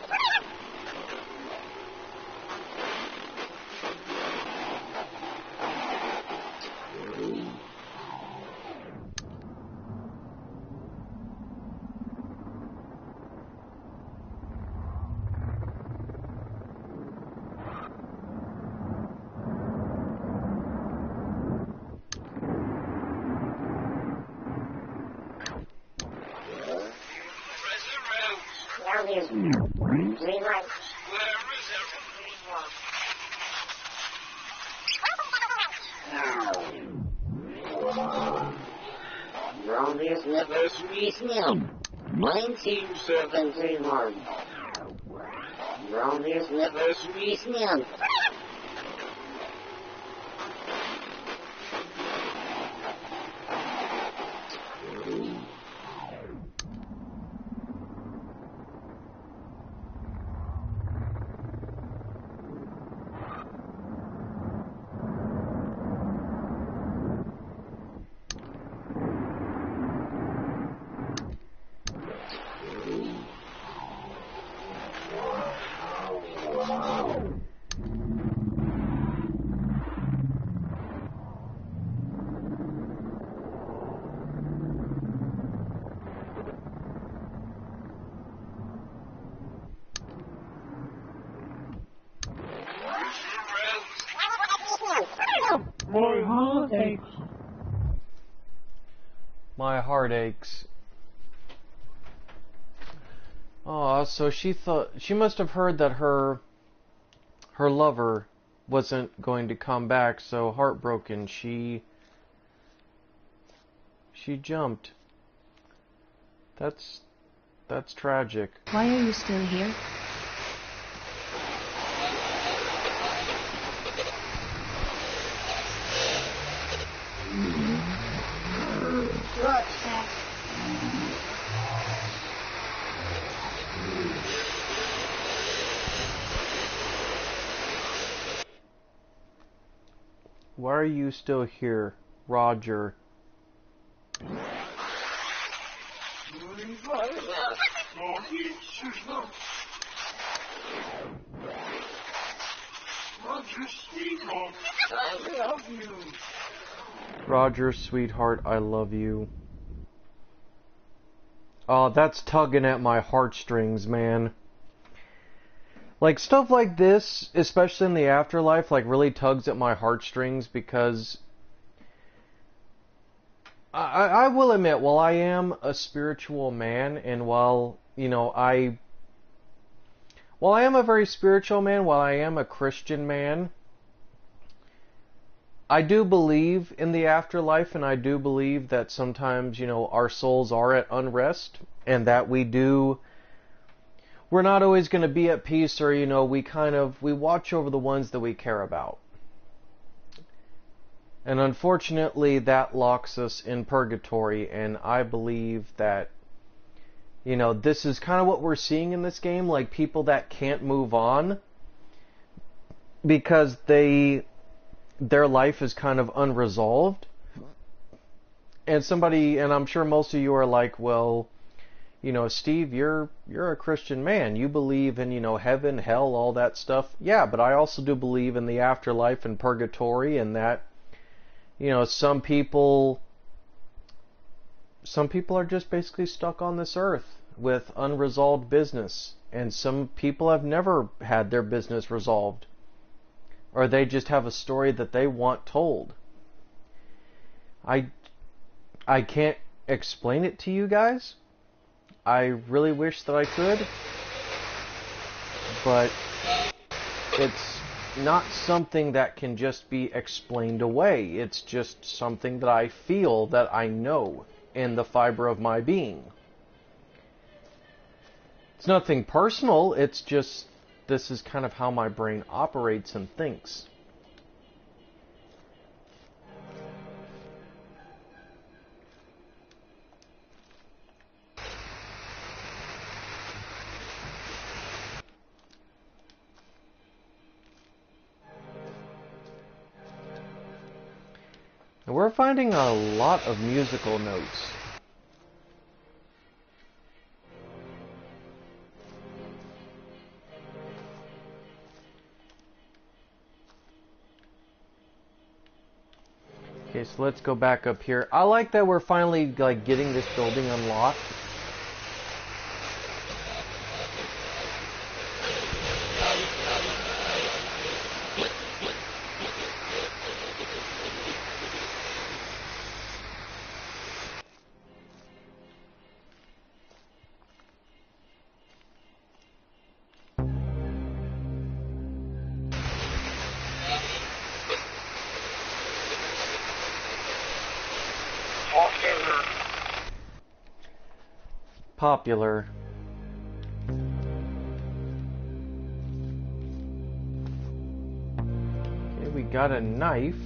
Brownlee's never speaking. 1971. Brownlee's never speaking. My heart aches. My heart aches. Oh, so she must have heard that her lover wasn't going to come back, so heartbroken, she jumped. That's tragic. Why are you still here? What's that? Why are you still here, Roger? Roger, sweetheart, I love you. Oh, that's tugging at my heartstrings, man. Like, stuff like this, especially in the afterlife, like, really tugs at my heartstrings, because I will admit, while I am a spiritual man, and while, you know, while I am a very spiritual man, while I am a Christian man, I do believe in the afterlife, and I do believe that sometimes, you know, our souls are at unrest, and that we're not always going to be at peace, or, you know, we watch over the ones that we care about. And unfortunately, that locks us in purgatory, and I believe that, you know, this is kind of what we're seeing in this game, like people that can't move on because their life is kind of unresolved. And I'm sure most of you are like, well, you know, Steve, you're a Christian man. You believe in, you know, heaven, hell, all that stuff. Yeah, but I also do believe in the afterlife and purgatory, and that, you know, some people are just basically stuck on this earth with unresolved business, and some people have never had their business resolved, or they just have a story that they want told. I can't explain it to you guys. I really wish that I could, but it's not something that can just be explained away. It's just something that I feel, that I know in the fiber of my being. It's nothing personal, it's just, this is kind of how my brain operates and thinks. And we're finding a lot of musical notes. Okay, so let's go back up here. I like that we're finally like getting this building unlocked. Popular. Okay, we got a knife.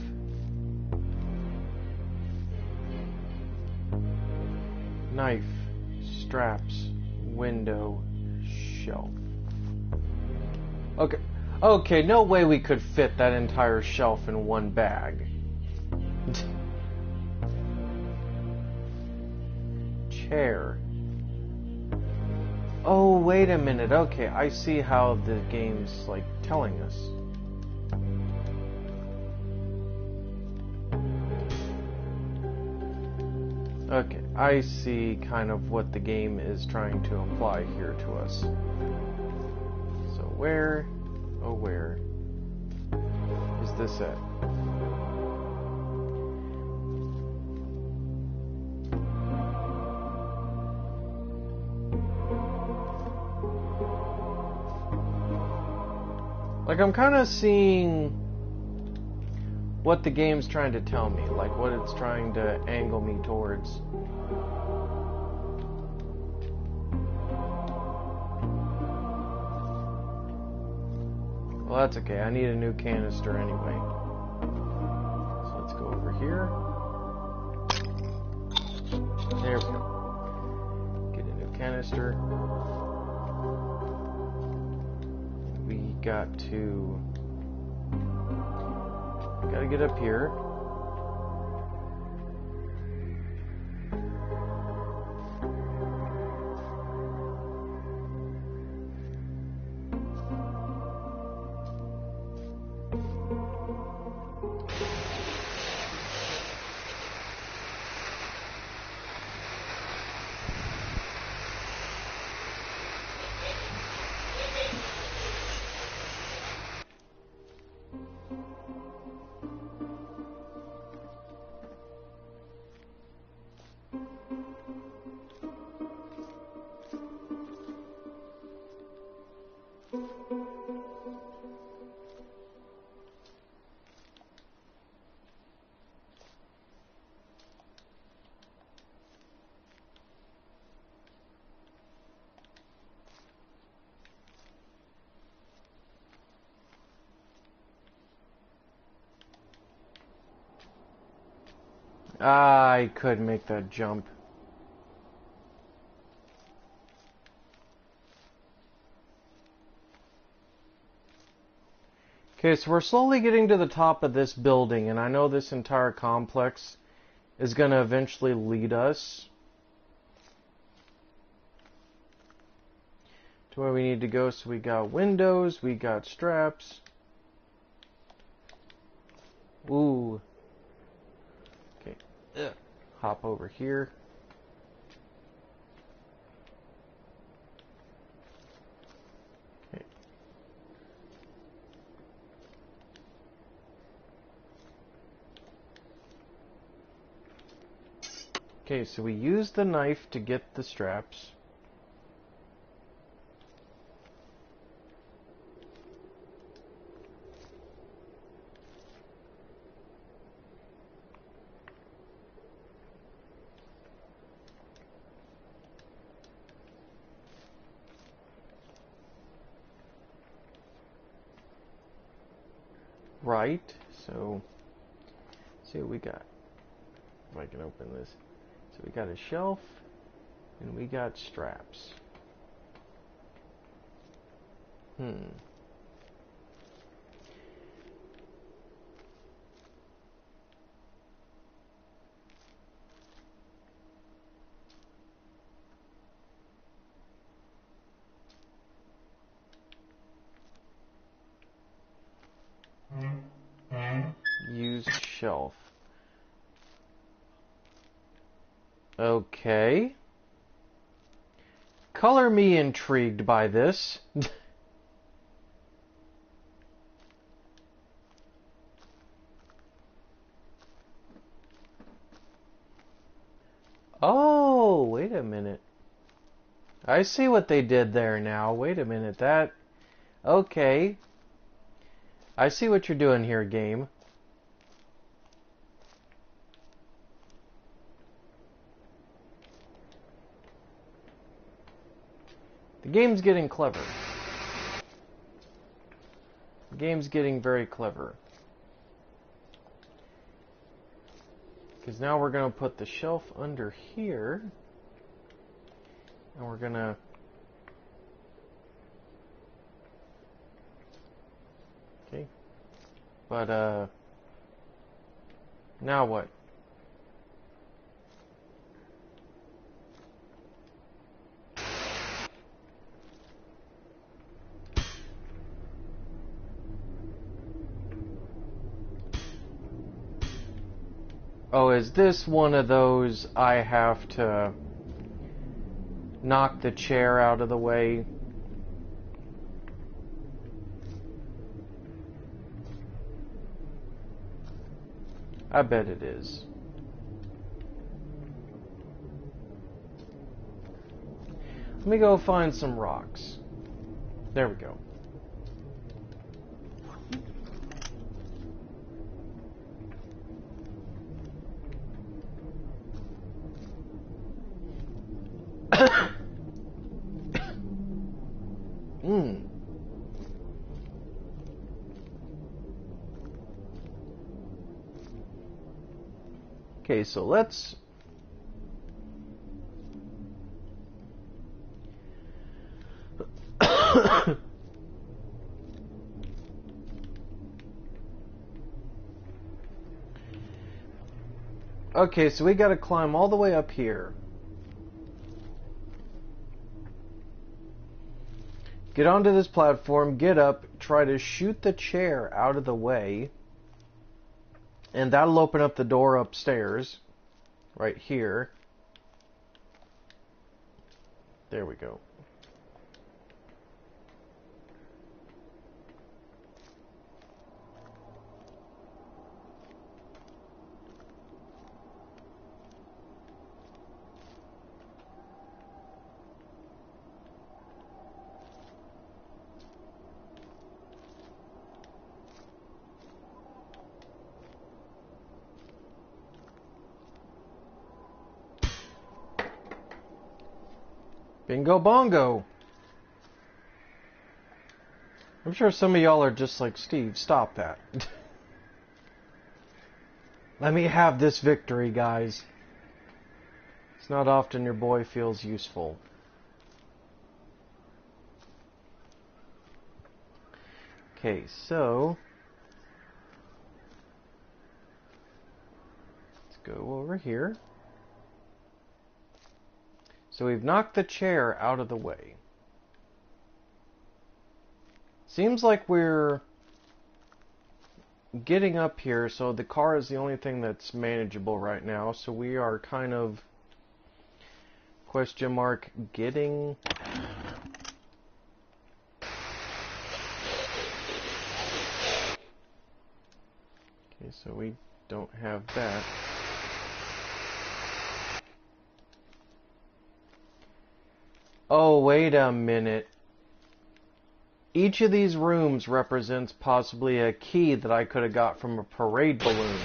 Knife, straps, window, shelf. Okay. Okay, no way we could fit that entire shelf in one bag. Chair. Oh, wait a minute. Okay, I see how the game's, like, telling us. Okay, I see kind of what the game is trying to imply here to us. So where, oh where, is this at? Like, I'm kind of seeing what the game's trying to tell me, like what it's trying to angle me towards. Well, that's okay. I need a new canister anyway. So let's go over here. There we go. Get a new canister. We gotta get up here. I could make that jump. Okay, so we're slowly getting to the top of this building, and I know this entire complex is going to eventually lead us to where we need to go. So we got windows, we got straps. Ooh. Okay. Ugh. Hop over here. Okay. Okay, so we use the knife to get the straps. Right, so let's see what we got. If I can open this. So we got a shelf and we got straps. Use shelf. Okay. Color me intrigued by this. Oh, wait a minute. I see what they did there now. Wait a minute. That... Okay. I see what you're doing here, game. The game's getting clever. The game's getting very clever. Because now we're going to put the shelf under here. And we're going to... Okay. But, now what? Oh, is this one of those I have to knock the chair out of the way? I bet it is. Let me go find some rocks. There we go. Okay, so let's... Okay, so we gotta climb all the way up here. Get onto this platform, get up, try to shoot the chair out of the way. And that'll open up the door upstairs. Right here. There we go. Bingo bongo. I'm sure some of y'all are just like, Steve, stop that. Let me have this victory, guys. It's not often your boy feels useful. Okay, so... let's go over here. So we've knocked the chair out of the way. Seems like we're getting up here, so the car is the only thing that's manageable right now, so we are kind of question mark getting okay, so we don't have that. Oh, wait a minute. Each of these rooms represents possibly a key that I could have got from a parade balloon.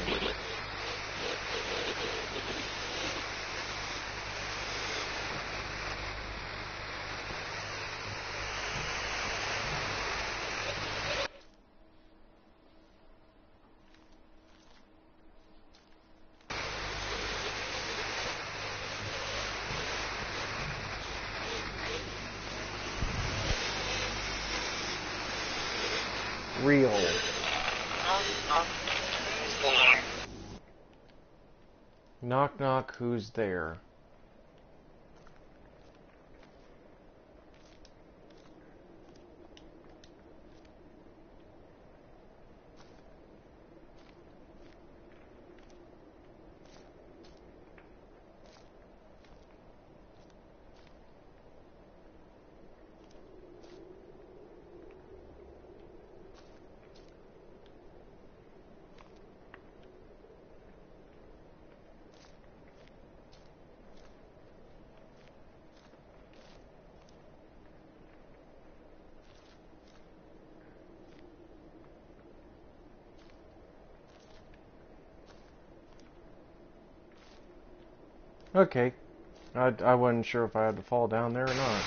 Real. Knock knock, who's there? Okay. I wasn't sure if I had to fall down there or not.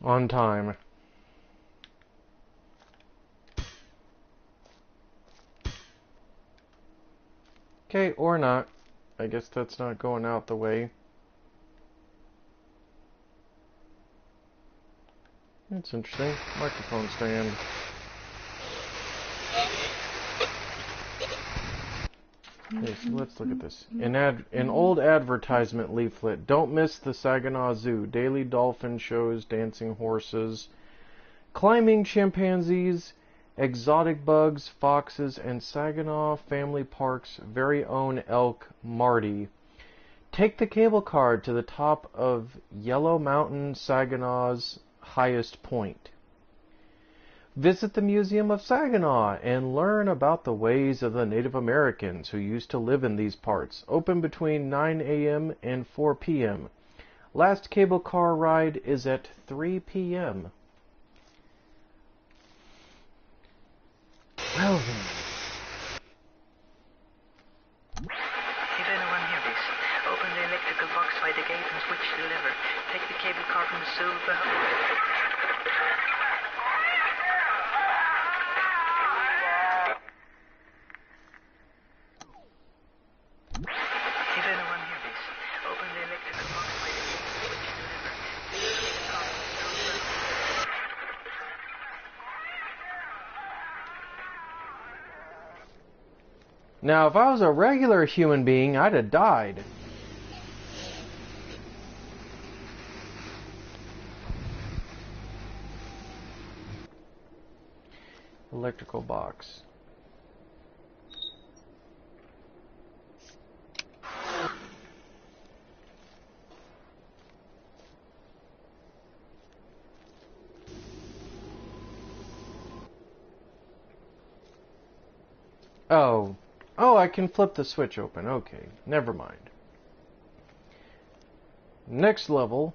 On time. Okay, or not. I guess that's not going out the way. That's interesting. Microphone stand. Okay, so let's look at this. An old advertisement leaflet. Don't miss the Saginaw Zoo. Daily dolphin shows, dancing horses, climbing chimpanzees, exotic bugs, foxes, and Saginaw Family Park's very own elk, Marty. Take the cable car to the top of Yellow Mountain, Saginaw's highest point. Visit the Museum of Saginaw and learn about the ways of the Native Americans who used to live in these parts. Open between 9 a.m. and 4 p.m. Last cable car ride is at 3 p.m. Well then. If anyone hear this, open the electrical box by the gate and switch the lever. Take the cable car from the silver. If anyone hear this, open the electrical box by the gate and switch the lever. Take the cable car from the silver. Now, if I was a regular human being, I'd have died. Electrical box. Oh. Oh, I can flip the switch open. Okay, never mind. Next level.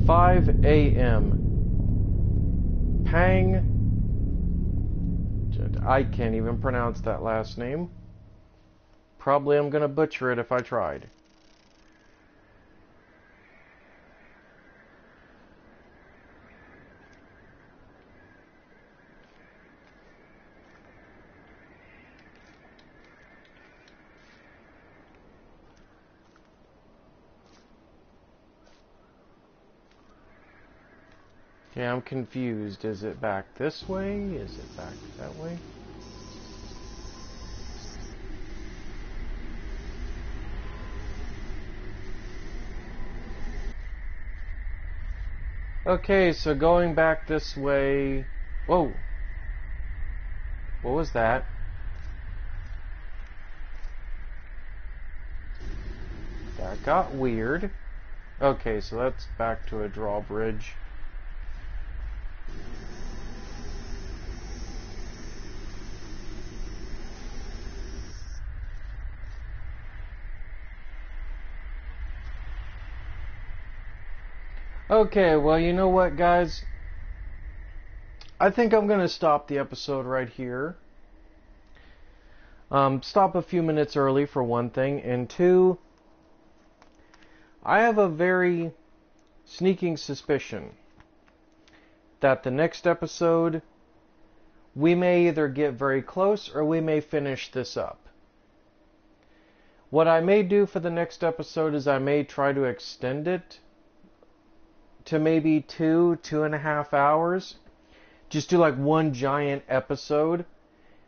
"5 a.m. Pang." I can't even pronounce that last name. Probably I'm gonna butcher it if I tried. Yeah, I'm confused. Is it back this way? Is it back that way? Okay, so going back this way... Whoa! What was that? That got weird. Okay, so that's back to a drawbridge. Okay, well, you know what, guys? I think I'm going to stop the episode right here. Stop a few minutes early, for one thing. And two, I have a very sneaking suspicion that the next episode, we may either get very close or we may finish this up. What I may do for the next episode is I may try to extend it to maybe 2.5 hours. Just do like one giant episode,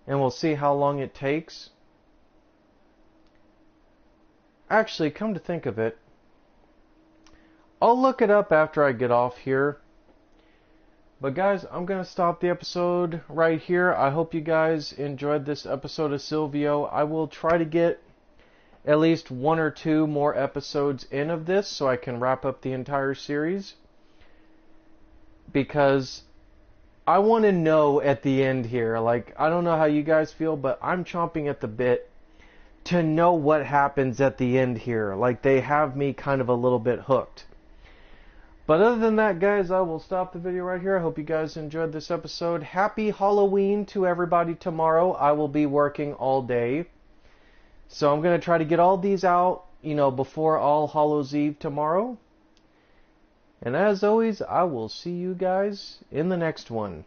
and we'll see how long it takes. Actually, come to think of it, I'll look it up after I get off here. But guys, I'm going to stop the episode right here. I hope you guys enjoyed this episode of Sylvio. I will try to get at least 1 or 2 more episodes in of this so I can wrap up the entire series. Because I want to know at the end here, like, I don't know how you guys feel, but I'm chomping at the bit to know what happens at the end here. Like, they have me kind of a little bit hooked. But other than that, guys, I will stop the video right here. I hope you guys enjoyed this episode. Happy Halloween to everybody tomorrow. I will be working all day. So I'm going to try to get all these out, before All Hallows Eve tomorrow. And as always, I will see you guys in the next one.